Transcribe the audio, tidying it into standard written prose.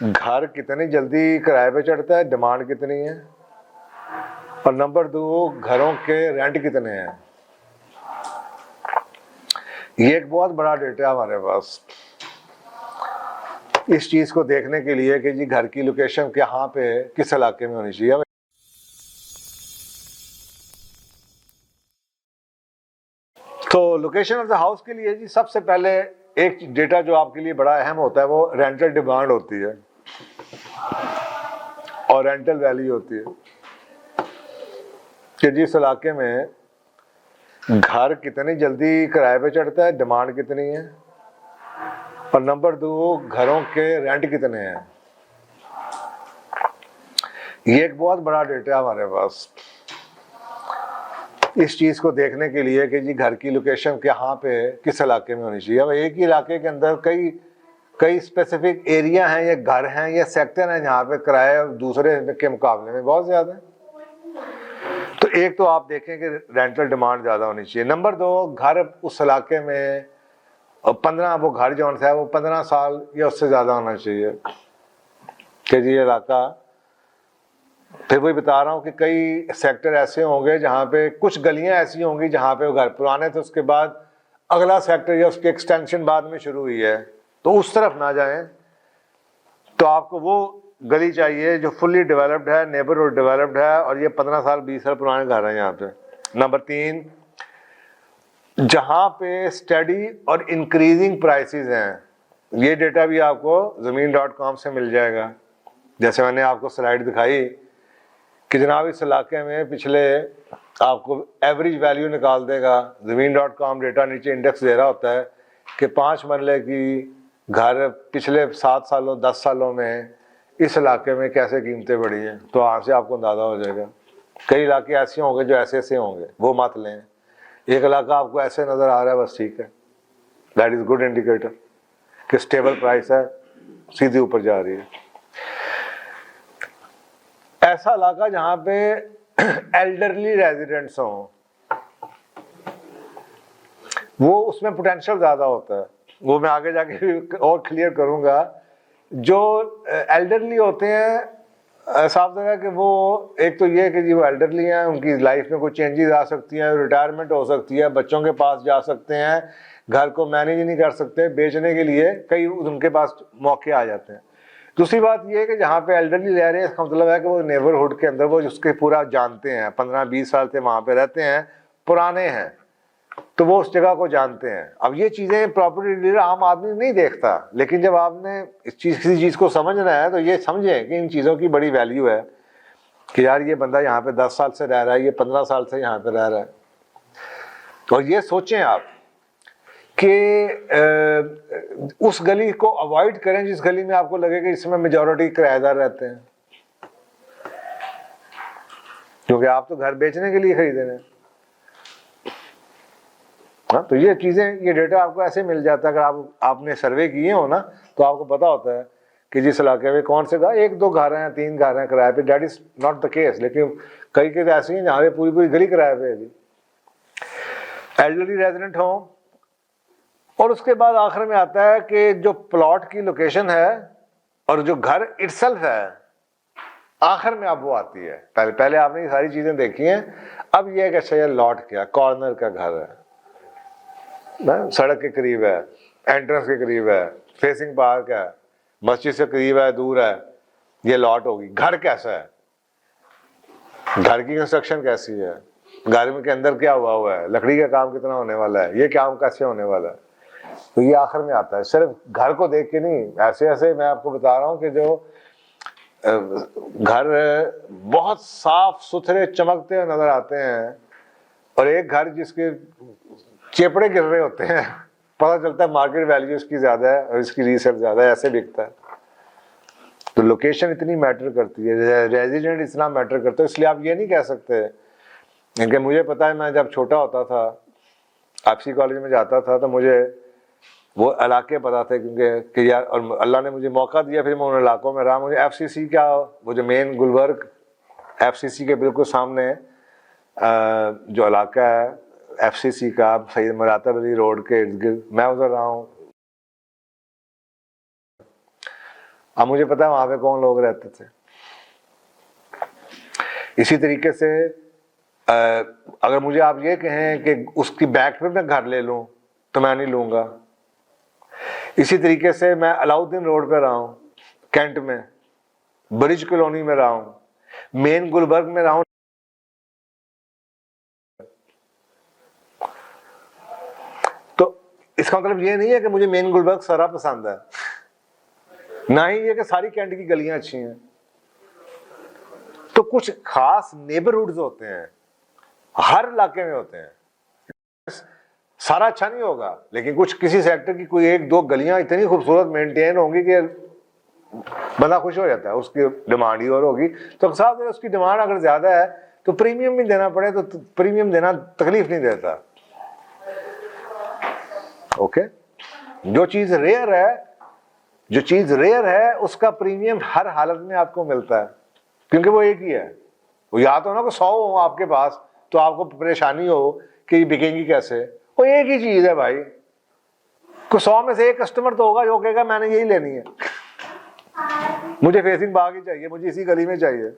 घर कितनी जल्दी किराए पे चढ़ता है, डिमांड कितनी है, और नंबर 2 घरों के रेंट कितने हैं। ये एक बहुत बड़ा डेटा है हमारे पास इस चीज को देखने के लिए कि जी घर की लोकेशन कहाँ पे किस इलाके में होनी चाहिए। तो लोकेशन ऑफ द हाउस के लिए जी सबसे पहले एक डेटा जो आपके लिए बड़ा अहम होता है वो रेंटल डिमांड होती है और रेंटल वैल्यू होती है कि जिस इलाके में घर कितनी जल्दी किराए पे चढ़ता है, डिमांड कितनी है, और नंबर 2 घरों के रेंट कितने हैं। ये एक बहुत बड़ा डेटा है हमारे पास इस चीज को देखने के लिए कि जी घर की लोकेशन कहाँ पे किस इलाके में होनी चाहिए। अब एक ही इलाके के अंदर कई स्पेसिफिक एरिया हैं या घर हैं या सेक्टर हैं जहाँ पे किराया दूसरे के मुकाबले में बहुत ज्यादा है। तो एक तो आप देखें कि रेंटल डिमांड ज्यादा होनी चाहिए। नंबर 2 घर उस इलाके में 15 वो घर जो है वो 15 साल या उससे ज्यादा होना चाहिए कि जी इलाका। फिर वही बता रहा हूँ कि कई सेक्टर ऐसे होंगे जहाँ पे कुछ गलियां ऐसी होंगी जहाँ पे वो घर पुराने थे, उसके बाद अगला सेक्टर या उसकी एक्सटेंशन बाद में शुरू हुई है, तो उस तरफ ना जाएं। तो आपको वो गली चाहिए जो फुल्ली डेवलप्ड है, नेबरहुड डेवलप्ड है, और ये 15 साल 20 साल पुराने घर हैं यहाँ पे। नंबर 3 जहाँ पे स्टडी और इंक्रीजिंग प्राइसेस हैं। ये डेटा भी आपको ज़मीन.com से मिल जाएगा। जैसे मैंने आपको स्लाइड दिखाई कि जनाब इस इलाके में पिछले आपको एवरेज वैल्यू निकाल देगा। ज़मीन.com डेटा नीचे इंडेक्स दे रहा होता है कि 5 मरले की घर पिछले 7 सालों 10 सालों में इस इलाके में कैसे कीमतें बढ़ी हैं। तो यहाँ से आपको अंदाज़ा हो जाएगा। कई इलाके ऐसे होंगे जो ऐसे ऐसे होंगे, वो मत लें। एक इलाका आपको ऐसे नज़र आ रहा है, बस ठीक है, दैट इज़ गुड इंडिकेटर कि स्टेबल प्राइस है, सीधी ऊपर जा रही है। ऐसा इलाका जहां पे एल्डरली रेजिडेंट्स हों, वो उसमें पोटेंशियल ज्यादा होता है। वो मैं आगे जाके और क्लियर करूंगा। जो एल्डरली होते हैं साफ जगह कि वो एक तो ये कि जी वो एल्डरली हैं, उनकी लाइफ में कोई चेंजेस आ सकती हैं, रिटायरमेंट हो सकती है, बच्चों के पास जा सकते हैं, घर को मैनेज नहीं कर सकते, बेचने के लिए कई उनके पास मौके आ जाते हैं। दूसरी बात यह है कि जहाँ पे एल्डरली रह रहे हैं, इसका मतलब है कि वो नेबरहुड के अंदर वो उसके पूरा जानते हैं, 15-20 साल से वहाँ पे रहते हैं, पुराने हैं, तो वो उस जगह को जानते हैं। अब ये चीज़ें प्रॉपर्टी डीलर आम आदमी नहीं देखता, लेकिन जब आपने किसी चीज़ को समझना है तो ये समझें कि इन चीज़ों की बड़ी वैल्यू है कि यार ये बंदा यहाँ पे 10 साल से रह रहा है, ये 15 साल से यहाँ पे रह रहा है। और ये सोचें आप कि उस गली को अवॉइड करें जिस गली में आपको लगे कि इसमें मेजॉरिटी किराएदार रहते हैं, क्योंकि आप तो घर बेचने के लिए खरीदे हैं। हाँ, तो ये चीजें, ये डेटा आपको ऐसे मिल जाता है। अगर आपने सर्वे किए हो ना तो आपको पता होता है कि जिस इलाके में कौन से घर, 1-2 घर हैं, 3 घर हैं किराए पे, that is not the case. लेकिन कई केस ऐसे हैं जहाँ पे पूरी गली किराए पे है, एल्डरली रेजिडेंट हो। और उसके बाद आखिर में आता है कि जो प्लॉट की लोकेशन है और जो घर इटसेल्फ है, आखिर में अब वो आती है। पहले आपने ये सारी चीजें देखी हैं, अब ये है कि अच्छा ये लॉट क्या, कॉर्नर का घर है ना, सड़क के करीब है, एंट्रेंस के करीब है, फेसिंग पार्क है, मस्जिद से करीब है, दूर है, ये लॉट होगी। घर कैसा है, घर की कंस्ट्रक्शन कैसी है, घर के अंदर क्या हुआ है, लकड़ी का काम कितना होने वाला है, ये काम कैसे होने वाला है, तो ये आखिर में आता है। सिर्फ घर को देख के नहीं, ऐसे ऐसे मैं आपको बता रहा हूँ कि जो घर बहुत साफ सुथरे चमकते हुए नजर आते हैं और एक घर जिसके चेपड़े गिर रहे होते हैं, पता चलता है मार्केट वैल्यू इसकी ज्यादा है और इसकी रीसेल ज्यादा है, ऐसे बिकता है। तो लोकेशन इतनी मैटर करती है, रेजिडेंट इतना मैटर करता है। इसलिए आप ये नहीं कह सकते, क्योंकि मुझे पता है मैं जब छोटा होता था, एफसी कॉलेज में जाता था, तो मुझे वो इलाके पता थे, क्योंकि कि यार, और अल्लाह ने मुझे मौका दिया, फिर मैं उन इलाकों में रहा। मुझे एफसीसी का वो जो मेन गुलबर्ग एफसीसी के बिल्कुल सामने जो इलाका है एफसीसी का, सैयद मरातब अली रोड के इर्द गिर्द, मैं उधर रहा हूँ। अब मुझे पता है वहां पे कौन लोग रहते थे। इसी तरीके से अगर मुझे आप ये कहें कि उसकी बैक पे मैं घर ले लूं तो मैं नहीं लूंगा। इसी तरीके से मैं अलाउद्दीन रोड पे रहा हूं, कैंट में, ब्रिज कॉलोनी में रहा हूं, मेन गुलबर्ग में रहा हूं। तो इसका मतलब ये नहीं है कि मुझे मेन गुलबर्ग सारा पसंद है, ना ही ये कि सारी कैंट की गलियां अच्छी हैं। तो कुछ खास नेबरहुड्स होते हैं, हर इलाके में होते हैं। सारा अच्छा नहीं होगा, लेकिन कुछ किसी सेक्टर की कोई एक दो गलियां इतनी खूबसूरत मेंटेन होंगी कि बंदा खुश हो जाता है। उसकी डिमांड ही और होगी, तो साथ में उसकी डिमांड अगर ज्यादा है तो प्रीमियम भी देना पड़े तो प्रीमियम देना तकलीफ नहीं देता। ओके, जो चीज रेयर है उसका प्रीमियम हर हालत में आपको मिलता है, क्योंकि वो एक ही है। वो या तो ना कि 100 हो आपके पास तो आपको परेशानी हो कि ये बिकेंगी कैसे, वो एक ही चीज है भाई। को 100 में से एक कस्टमर तो होगा जो कहेगा मैंने यही लेनी है, मुझे फेसिंग बाग ही चाहिए, मुझे इसी गली में चाहिए।